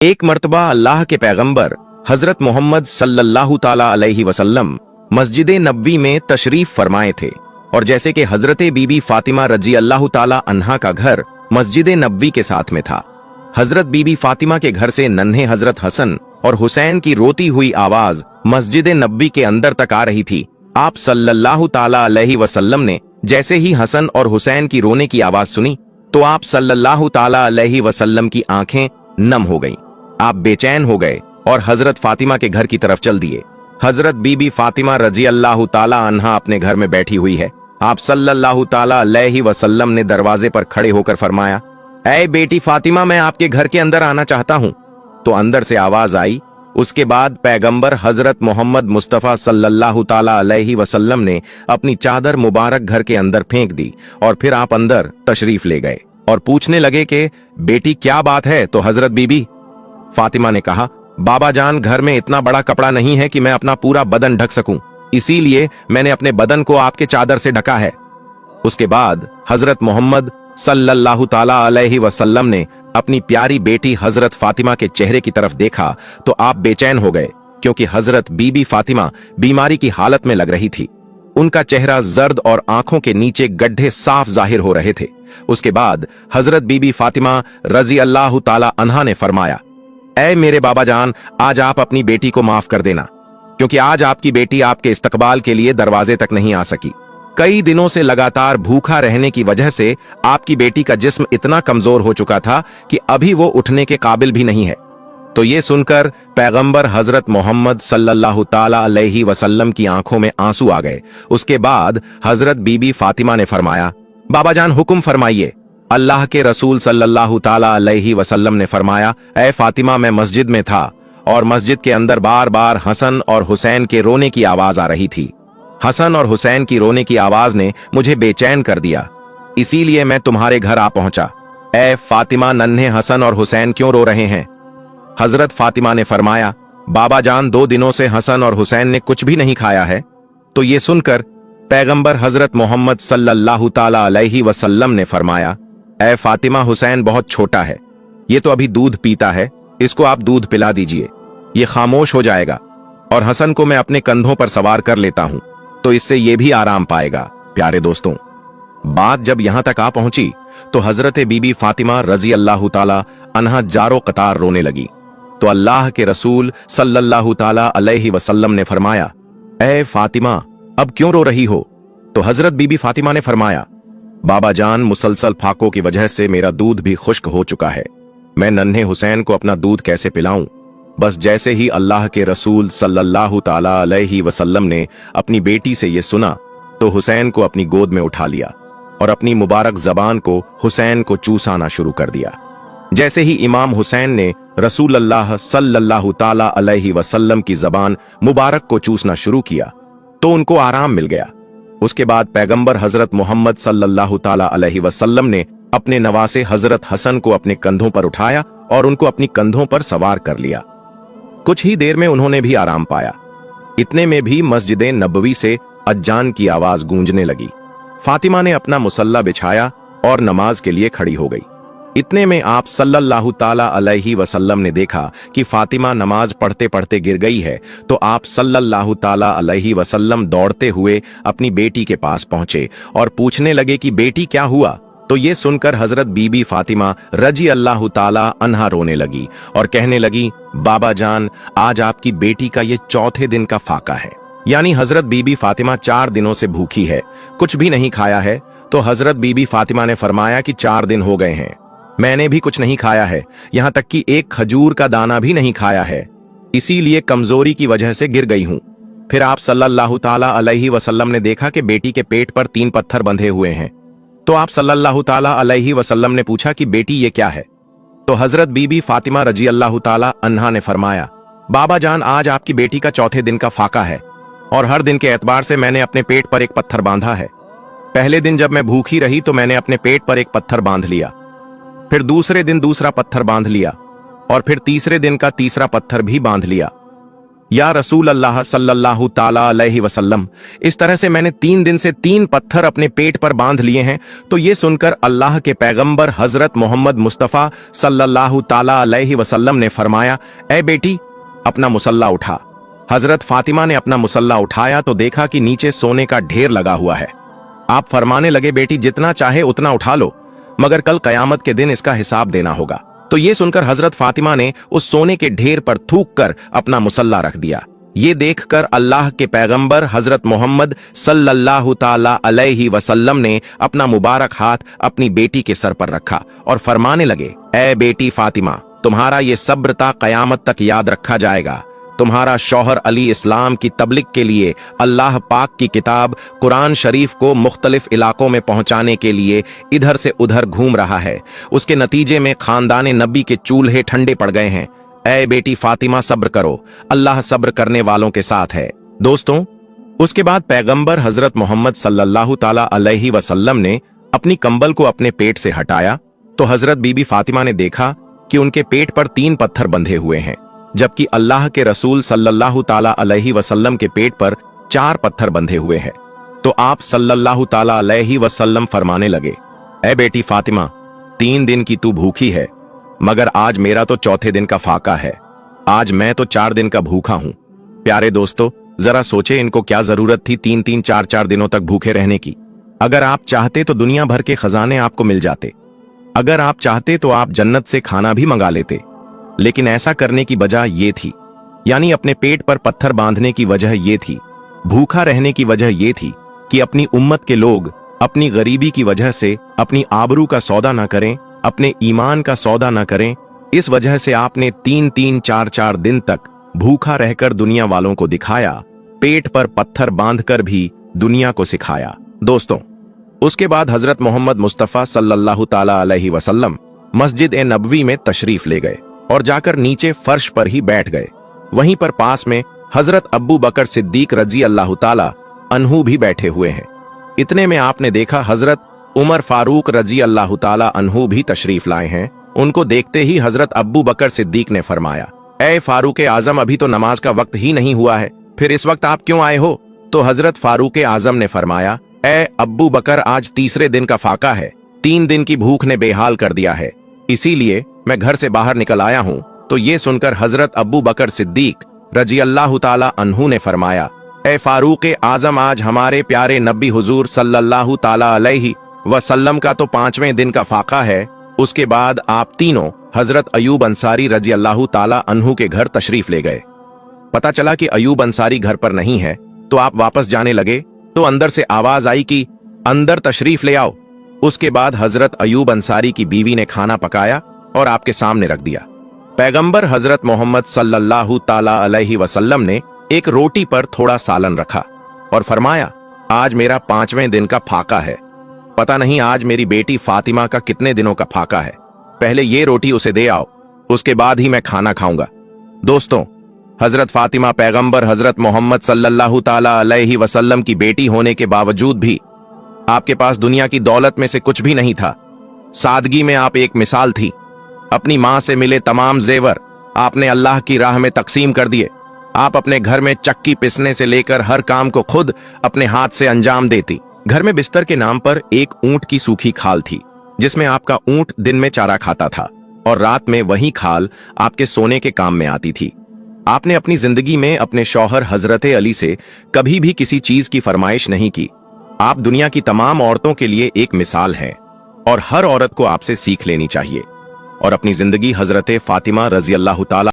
एक मर्तबा अल्लाह के पैगंबर हजरत मोहम्मद सल्लल्लाहु ताला अलैहि वसल्लम मस्जिद नबवी में तशरीफ फरमाए थे, और जैसे कि हजरत बीबी फातिमा रजी अल्लाह ताला अन्हा का घर मस्जिद नबवी के साथ में था, हजरत बीबी फातिमा के घर से नन्हे हजरत हसन और हुसैन की रोती हुई आवाज मस्जिद नबवी के अंदर तक आ रही थी। आप सल्लल्लाहु ताला अलैहि वसल्लम ने जैसे ही हसन और हुसैन की रोने की आवाज सुनी तो आप सल्लल्लाहु ताला अलैहि वसल्लम की आंखें नम हो गईं। आप बेचैन हो गए और हजरत फातिमा के घर की तरफ चल दिए। हजरत बीबी फातिमा रजी अल्लाह ताला अन्हा अपने घर में बैठी हुई है। आप सल्लल्लाहु ताला अलैहि वसल्लम ने दरवाजे पर खड़े होकर फरमाया, ऐ बेटी फातिमा, मैं आपके घर के अंदर आना चाहता हूं। तो अंदर से आवाज आई। उसके बाद पैगंबर हजरत मोहम्मद मुस्तफा सल्लल्लाहु ताला अलैहि वसल्लम ने अपनी चादर मुबारक घर के अंदर फेंक दी और फिर आप अंदर तशरीफ ले गए और पूछने लगे कि बेटी क्या बात है। तो हजरत बीबी फातिमा ने कहा, बाबा जान, घर में इतना बड़ा कपड़ा नहीं है कि मैं अपना पूरा बदन ढक सकूं, इसीलिए मैंने अपने बदन को आपके चादर से ढका है। उसके बाद हजरत मोहम्मद सल्लल्लाहु ताला अलैहि वसल्लम ने अपनी प्यारी बेटी हजरत फातिमा के चेहरे की तरफ देखा तो आप बेचैन हो गए, क्योंकि हजरत बीबी फातिमा बीमारी की हालत में लग रही थी। उनका चेहरा जर्द और आंखों के नीचे गड्ढे साफ जाहिर हो रहे थे। उसके बाद हजरत बीबी फातिमा रजी अल्लाह ताला अन्हा ने फरमाया, ऐ मेरे बाबा जान, आज आप अपनी बेटी को माफ कर देना, क्योंकि आज आपकी बेटी आपके इस्तकबाल के लिए दरवाजे तक नहीं आ सकी। कई दिनों से लगातार भूखा रहने की वजह से आपकी बेटी का जिस्म इतना कमजोर हो चुका था कि अभी वो उठने के काबिल भी नहीं है। तो ये सुनकर पैगंबर हजरत मोहम्मद सल्लल्लाहु ताला अलैहि वसल्लम की आंखों में आंसू आ गए। उसके बाद हजरत बीबी फातिमा ने फरमाया, बाबा जान हुक्म फरमाइए। अल्लाह के रसूल सल्लल्लाहु ताला अलैहि वसल्लम ने फरमाया, ऐ फातिमा, मैं मस्जिद में था और मस्जिद के अंदर बार बार हसन और हुसैन के रोने की आवाज आ रही थी। हसन और हुसैन की रोने की आवाज ने मुझे बेचैन कर दिया, इसीलिए मैं तुम्हारे घर आ पहुंचा। ऐ फातिमा, नन्हे हसन और हुसैन क्यों रो रहे हैं? हजरत फातिमा ने फरमाया, बाबा जान, 2 दिनों से हसन और हुसैन ने कुछ भी नहीं खाया है। तो ये सुनकर पैगंबर हजरत मोहम्मद सल्लल्लाहु ताला अलैहि वसल्लम ने फरमाया, ऐ फातिमा, हुसैन बहुत छोटा है, ये तो अभी दूध पीता है, इसको आप दूध पिला दीजिए, ये खामोश हो जाएगा, और हसन को मैं अपने कंधों पर सवार कर लेता हूं, तो इससे ये भी आराम पाएगा। प्यारे दोस्तों, बात जब यहां तक आ पहुंची तो हजरत बीबी फातिमा रजी अल्लाह ताला अन्हा जारो कतार रोने लगी। तो अल्लाह के रसूल सल्लल्लाहु ताला अलैहि वसल्लम ने फरमाया, ऐ फातिमा, अब क्यों रो रही हो? तो हजरत बीबी फातिमा ने फरमाया, बाबा जान, मुसलसल फाकों की वजह से मेरा दूध भी खुश्क हो चुका है, मैं नन्हे हुसैन को अपना दूध कैसे पिलाऊं? बस जैसे ही अल्लाह के रसूल सल्लल्लाहु ताला अलैहि वसल्लम ने अपनी बेटी से ये सुना तो हुसैन को अपनी गोद में उठा लिया और अपनी मुबारक जबान को हुसैन को चूसाना शुरू कर दिया। जैसे ही इमाम हुसैन ने रसूल अल्लाह सल्लल्लाहु ताला अलैहि वसल्लम की जबान मुबारक को चूसना शुरू किया तो उनको आराम मिल गया। उसके बाद पैगंबर हजरत मोहम्मद सल्लल्लाहु ताला अलैहि वसल्लम ने अपने नवासे हजरत हसन को अपने कंधों पर उठाया और उनको अपनी कंधों पर सवार कर लिया। कुछ ही देर में उन्होंने भी आराम पाया। इतने में भी मस्जिद नबवी से अज्जान की आवाज गूंजने लगी। फातिमा ने अपना मुसल्ला बिछाया और नमाज के लिए खड़ी हो गई। इतने में आप सल्लल्लाहु ताला अलैहि वसल्लम ने देखा कि फातिमा नमाज पढ़ते पढ़ते गिर गई है। तो आप सल्लल्लाहु ताला अलैहि वसल्लम दौड़ते हुए अपनी बेटी के पास पहुंचे और पूछने लगे कि बेटी क्या हुआ? तो ये सुनकर हजरत बीबी फातिमा रजी अल्लाह ताला अन्हा रोने लगी और कहने लगी, बाबा जान, आज आपकी बेटी का ये 4थे दिन का फाका है। यानी हजरत बीबी फातिमा 4 दिनों से भूखी है, कुछ भी नहीं खाया है। तो हजरत बीबी फातिमा ने फरमाया कि 4 दिन हो गए हैं, मैंने भी कुछ नहीं खाया है, यहां तक कि एक खजूर का दाना भी नहीं खाया है, इसीलिए कमजोरी की वजह से गिर गई हूं। फिर आप सल्लल्लाहु ताला अलैहि वसल्लम ने देखा कि बेटी के पेट पर 3 पत्थर बंधे हुए हैं। तो आप सल्लल्लाहु ताला अलैहि वसल्लम ने पूछा कि बेटी ये क्या है? तो हजरत बीबी फातिमा रजी अल्लाह ताला अन्हा ने फरमाया, बाबा जान, आज आपकी बेटी का 4थे दिन का फाका है और हर दिन के एतबार से मैंने अपने पेट पर एक पत्थर बांधा है। पहले दिन जब मैं भूखी रही तो मैंने अपने पेट पर एक पत्थर बांध लिया, फिर दूसरे दिन दूसरा पत्थर बांध लिया और फिर तीसरे दिन का तीसरा पत्थर भी बांध लिया। या रसूल अल्लाह सल्लल्लाहु ताला अलैहि वसल्लम, इस तरह से मैंने 3 दिन से 3 पत्थर अपने पेट पर बांध लिए हैं। तो ये सुनकर अल्लाह के पैगंबर हजरत मोहम्मद मुस्तफ़ा सल्लल्लाहु ताला अलैहि वसल्लम ने फरमाया, ए बेटी, अपना मुसल्ला उठा। हजरत फातिमा ने अपना मुसल्ला उठाया तो देखा कि नीचे सोने का ढेर लगा हुआ है। आप फरमाने लगे, बेटी जितना चाहे उतना उठा लो, मगर कल कयामत के दिन इसका हिसाब देना होगा। तो ये सुनकर हजरत फातिमा ने उस सोने के ढेर पर थूक कर अपना मुसल्ला रख दिया। ये देखकर अल्लाह के पैगंबर हजरत मोहम्मद सल्लल्लाहु ताला अलैहि वसल्लम ने अपना मुबारक हाथ अपनी बेटी के सर पर रखा और फरमाने लगे, ए बेटी फातिमा, तुम्हारा ये सब्र ता कयामत तक याद रखा जाएगा। तुम्हारा शौहर अली इस्लाम की तबलीग के लिए अल्लाह पाक की किताब कुरान शरीफ को मुख्तलिफ इलाकों में पहुंचाने के लिए इधर से उधर घूम रहा है। उसके नतीजे में खानदाने नबी के चूल्हे ठंडे पड़ गए हैं। ऐ बेटी फातिमा, सब्र करो, अल्लाह सब्र करने वालों के साथ है। दोस्तों, उसके बाद पैगंबर हजरत मोहम्मद सल्लल्लाहु ताला अलैहि वसल्लम ने अपनी कंबल को अपने पेट से हटाया तो हजरत बीबी फातिमा ने देखा कि उनके पेट पर 3 पत्थर बंधे हुए हैं, जबकि अल्लाह के रसूल सल्लल्लाहु ताला अलैहि वसल्लम के पेट पर 4 पत्थर बंधे हुए हैं। तो आप सल्लल्लाहु ताला अलैहि वसल्लम फरमाने लगे, ऐ बेटी फातिमा, 3 दिन की तू भूखी है, मगर आज मेरा तो चौथे दिन का फाका है। आज मैं तो 4 दिन का भूखा हूं। प्यारे दोस्तों, जरा सोचे इनको क्या जरूरत थी 3-3, 4-4 दिनों तक भूखे रहने की। अगर आप चाहते तो दुनिया भर के खजाने आपको मिल जाते। अगर आप चाहते तो आप जन्नत से खाना भी मंगा लेते। लेकिन ऐसा करने की वजह ये थी, यानी अपने पेट पर पत्थर बांधने की वजह ये थी, भूखा रहने की वजह ये थी कि अपनी उम्मत के लोग अपनी गरीबी की वजह से अपनी आबरू का सौदा ना करें, अपने ईमान का सौदा ना करें। इस वजह से आपने 3-3, 4-4 दिन तक भूखा रहकर दुनिया वालों को दिखाया, पेट पर पत्थर बांधकर भी दुनिया को सिखाया। दोस्तों, उसके बाद हजरत मोहम्मद मुस्तफ़ा सल्लल्लाहु ताला अलैहि वसल्लम मस्जिद ए नबवी में तशरीफ ले गए और जाकर नीचे फर्श पर ही बैठ गए। वहीं पर पास में हजरत अब्बू बकर सिद्दीक रजी अल्लाह ताला अन्हु भी बैठे हुए हैं। इतने में आपने देखा हजरत उमर फारूक रजी अल्लाह ताला अन्हु भी तशरीफ लाए हैं। उनको देखते ही हजरत अब्बू बकर सिद्दीक ने फरमाया, ए फारूक आजम, अभी तो नमाज का वक्त ही नहीं हुआ है, फिर इस वक्त आप क्यों आए हो? तो हजरत फारूक आजम ने फरमाया, ए अब्बू बकर, आज तीसरे दिन का फाका है, 3 दिन की भूख ने बेहाल कर दिया है, इसीलिए मैं घर से बाहर निकल आया हूं। तो ये सुनकर हजरत अब्बू बकर सिद्दीक रजी अल्लाह ताला अन्हु ने फरमाया, ए फारूक आजम, आज हमारे प्यारे नबी हुजूर सल्लल्लाहु ताला अलैहि वसल्लम का तो 5वें दिन का फाका है। उसके बाद आप तीनों हजरत अयूब अंसारी रजी अल्लाह ताला अन्हु के घर तशरीफ ले गए। पता चला कि अयूब अंसारी घर पर नहीं है, तो आप वापस जाने लगे तो अंदर से आवाज आई कि अंदर तशरीफ ले आओ। उसके बाद हजरत अयूब अंसारी की बीवी ने खाना पकाया और आपके सामने रख दिया। पैगंबर हजरत मोहम्मद सल्लल्लाहु ताला अलैहि वसल्लम ने एक रोटी पर थोड़ा सालन रखा और फरमाया, आज मेरा 5वें दिन का फाका है। पता नहीं आज मेरी बेटी फातिमा का कितने दिनों का फाका है। पहले ये रोटी उसे दे आओ, उसके बाद ही मैं खाना खाऊंगा। दोस्तों, हजरत फातिमा पैगंबर हजरत मोहम्मद सल्लल्लाहु ताला अलैहि वसल्लम की बेटी होने के बावजूद भी आपके पास दुनिया की दौलत में से कुछ भी नहीं था। सादगी में आप एक मिसाल थी। अपनी मां से मिले तमाम जेवर आपने अल्लाह की राह में तकसीम कर दिए। आप अपने घर में चक्की पिसने से लेकर हर काम को खुद अपने हाथ से अंजाम देती। घर में बिस्तर के नाम पर एक ऊंट की सूखी खाल थी, जिसमें आपका ऊंट दिन में चारा खाता था और रात में वही खाल आपके सोने के काम में आती थी। आपने अपनी जिंदगी में अपने शौहर हजरत अली से कभी भी किसी चीज की फरमाइश नहीं की। आप दुनिया की तमाम औरतों के लिए एक मिसाल हैं और हर औरत को आपसे सीख लेनी चाहिए और अपनी जिंदगी हजरत फातिमा रजी अल्लाह ताला